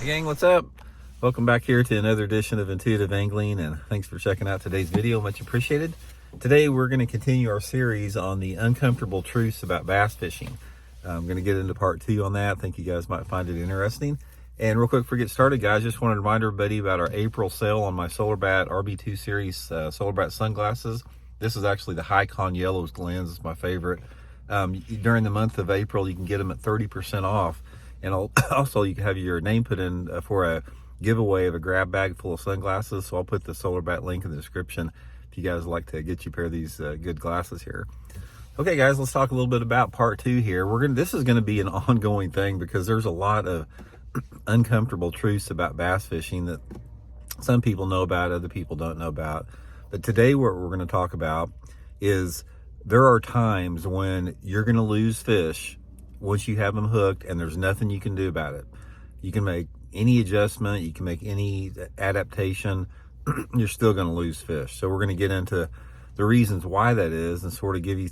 gang, what's up? Welcome back here to another edition of Intuitive Angling, and thanks for checking out today's video. Much appreciated. Today we're going to continue our series on the uncomfortable truths about bass fishing. I'm going to get into part 2 on that. I think you guys might find it interesting. And real quick before we get started, guys, just want to remind everybody about our April sale on my SolarBat RB2 series SolarBat sunglasses. This is actually the Hycon Yellows lens. It's my favorite. During the month of April, you can get them at 30% off. And also you can have your name put in for a giveaway of a grab bag full of sunglasses. So I'll put the SolarBat link in the description if you guys would like to get you a pair of these good glasses here. Okay, guys, let's talk a little bit about part 2 here. This is going to be an ongoing thing because there's a lot of uncomfortable truths about bass fishing that some people know about, other people don't know about. But today what we're going to talk about is there are times when you're going to lose fish once you have them hooked, and there's nothing you can do about it. You can make any adjustment, you can make any adaptation, you're still going to lose fish. So we're going to get into the reasons why that is and sort of give you,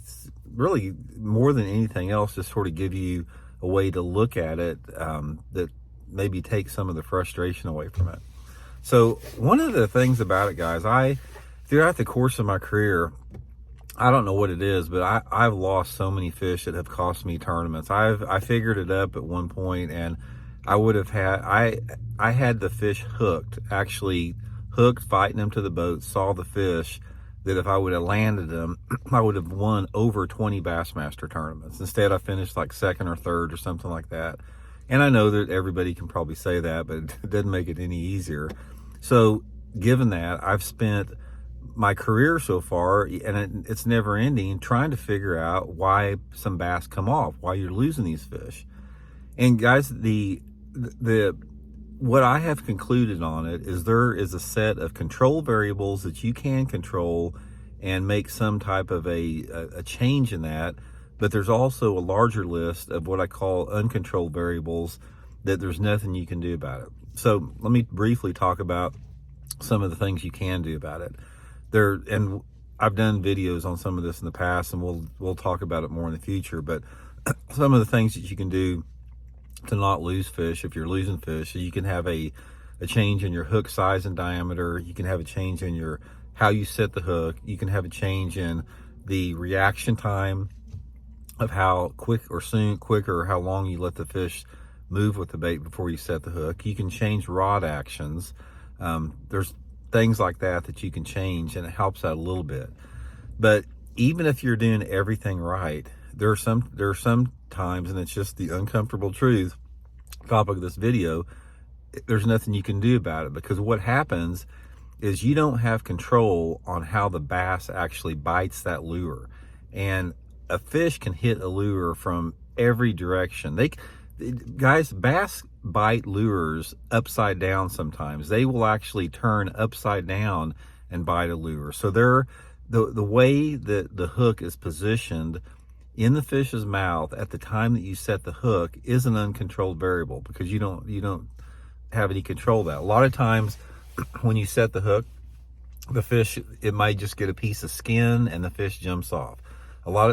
really more than anything else, just sort of give you a way to look at it that maybe takes some of the frustration away from it. So one of the things about it, guys, throughout the course of my career, I don't know what it is, but I've lost so many fish that have cost me tournaments. I figured it up at one point, and I had the fish hooked, actually hooked, fighting them to the boat, saw the fish, that if I would have landed them, I would have won over 20 Bassmaster tournaments. Instead, I finished like second or third or something like that. And I know that everybody can probably say that, but it doesn't make it any easier. So given that, I've spent my career so far, and it's never ending, trying to figure out why some bass come off, why you're losing these fish. And guys, what I have concluded on it is there is a set of control variables that you can control and make some type of a change in that, but there's also a larger list of what I call uncontrolled variables that there's nothing you can do about it. So let me briefly talk about some of the things you can do about it. And I've done videos on some of this in the past, and we'll talk about it more in the future, but some of the things that you can do to not lose fish if you're losing fish, you can have a change in your hook size and diameter. You can have a change in how you set the hook. You can have a change in the reaction time of how quicker or how long you let the fish move with the bait before you set the hook. You can change rod actions. There's things like that you can change, and it helps out a little bit. But even if you're doing everything right, there are some times, and it's just the uncomfortable truth topic of this video, there's nothing you can do about it, because what happens is you don't have control on how the bass actually bites that lure. And a fish can hit a lure from every direction. Guys, bass bite lures upside down sometimes. They will actually turn upside down and bite a lure. So the way that the hook is positioned in the fish's mouth at the time that you set the hook is an uncontrolled variable, because you don't have any control of that. A lot of times when you set the hook, the fish, it might just get a piece of skin and the fish jumps off.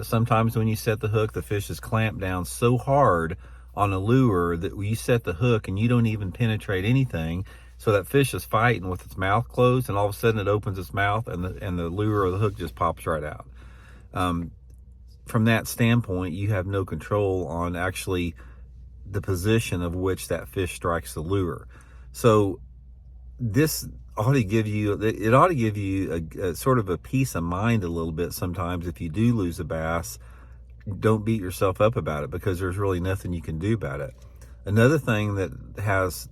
Sometimes when you set the hook, the fish is clamped down so hard on a lure that you set the hook and you don't even penetrate anything. So that fish is fighting with its mouth closed, and all of a sudden it opens its mouth and the lure or the hook just pops right out. From that standpoint, you have no control on actually the position of which that fish strikes the lure. So this ought to give you a sort of a peace of mind a little bit sometimes. If you do lose a bass, don't beat yourself up about it, because there's really nothing you can do about it. Another thing that has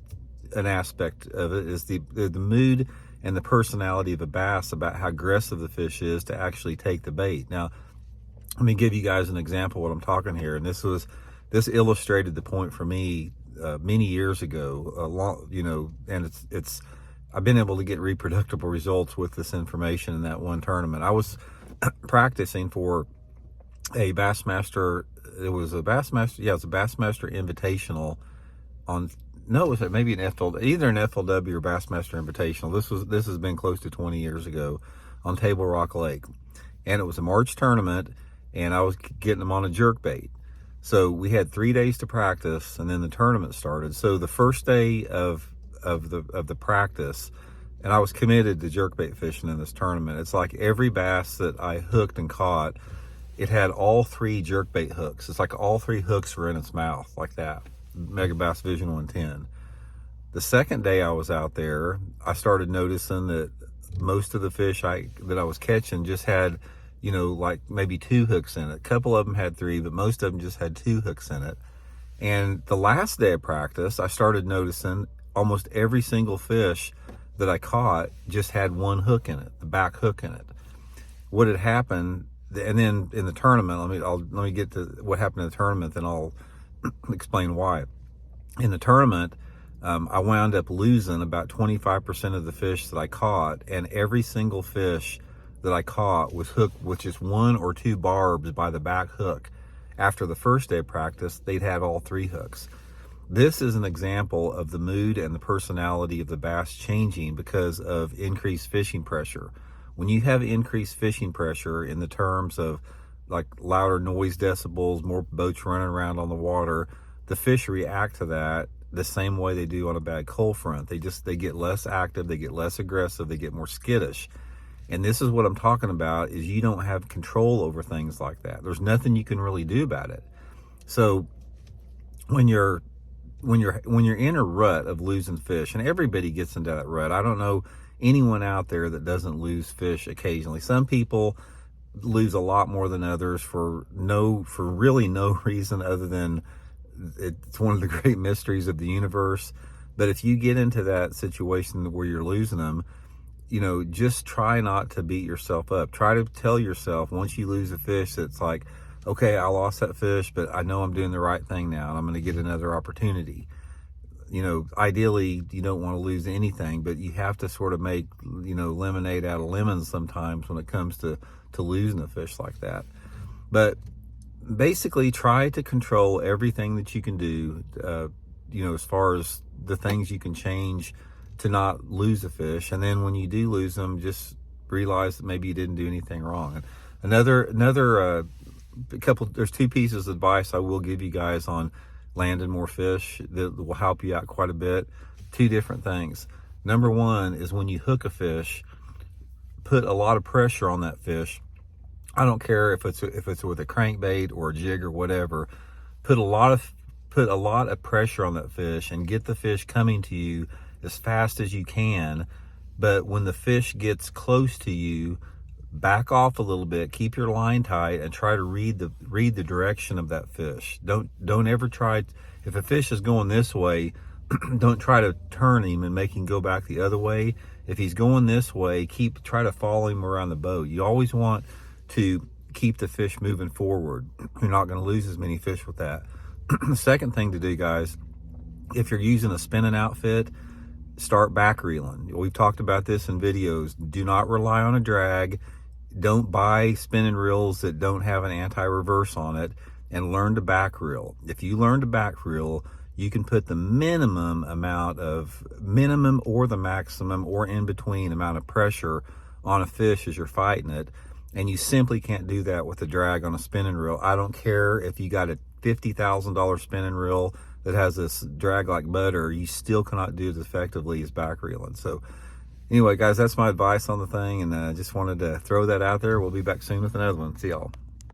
an aspect of it is the mood and the personality of a bass about how aggressive the fish is to actually take the bait. Now, let me give you guys an example of what I'm talking here. And this illustrated the point for me many years ago, and I've been able to get reproducible results with this information in that one tournament. I was practicing for a Bassmaster. It was a Bassmaster Invitational maybe either an FLW or Bassmaster Invitational. This has been close to 20 years ago on Table Rock Lake, and it was a March tournament, and I was getting them on a jerk bait. So we had 3 days to practice, and then the tournament started. So the first day of the practice, and I was committed to jerkbait fishing in this tournament. It's like every bass that I hooked and caught, it had all 3 jerkbait hooks. It's like all 3 hooks were in its mouth, like that. Megabass Vision 110. The second day I was out there, I started noticing that most of the fish that I was catching just had, you know, like maybe 2 hooks in it. A couple of them had 3, but most of them just had 2 hooks in it. And the last day of practice, I started noticing almost every single fish that I caught just had 1 hook in it, the back hook in it. What had happened, and then in the tournament, let me get to what happened in the tournament, then I'll explain why. In the tournament, I wound up losing about 25% of the fish that I caught, and every single fish that I caught was hooked with just 1 or 2 barbs by the back hook. After the first day of practice, they'd had all 3 hooks. This is an example of the mood and the personality of the bass changing because of increased fishing pressure. When you have increased fishing pressure in the terms of like louder noise decibels, more boats running around on the water, the fish react to that the same way they do on a bad cold front. They get less active, they get less aggressive, they get more skittish. And this is what I'm talking about, is you don't have control over things like that. There's nothing you can really do about it. So when you're in a rut of losing fish, and everybody gets into that rut. I don't know anyone out there that doesn't lose fish occasionally. Some people lose a lot more than others for really no reason other than it's one of the great mysteries of the universe. But if you get into that situation where you're losing them, you know, just try not to beat yourself up. Try to tell yourself once you lose a fish that's like, okay, I lost that fish, but I know I'm doing the right thing now, and I'm going to get another opportunity. You know, ideally, you don't want to lose anything, but you have to sort of make, you know, lemonade out of lemons sometimes when it comes to losing a fish like that. But basically, try to control everything that you can do, you know, as far as the things you can change to not lose a fish. And then when you do lose them, just realize that maybe you didn't do anything wrong. Another there's 2 pieces of advice I will give you guys on landing more fish that will help you out quite a bit. 2 different things. Number 1 is when you hook a fish, put a lot of pressure on that fish. I don't care if it's with a crankbait or a jig or whatever. Put a lot of pressure on that fish and get the fish coming to you as fast as you can. But when the fish gets close to you, back off a little bit, keep your line tight, and try to read the direction of that fish. Don't ever try, if a fish is going this way, don't try to turn him and make him go back the other way. If he's going this way, try to follow him around the boat. You always want to keep the fish moving forward. You're not going to lose as many fish with that. The second thing to do, guys, if you're using a spinning outfit, start back reeling. We've talked about this in videos. Do not rely on a drag. Don't buy spinning reels that don't have an anti-reverse on it, and learn to back reel. If you learn to back reel, you can put the minimum or the maximum or in between amount of pressure on a fish as you're fighting it. And you simply can't do that with a drag on a spinning reel. I don't care if you got a $50,000 spinning reel that has this drag like butter, you still cannot do it as effectively as back reeling. So anyway, guys, that's my advice on the thing, and I just wanted to throw that out there. We'll be back soon with another one. See y'all.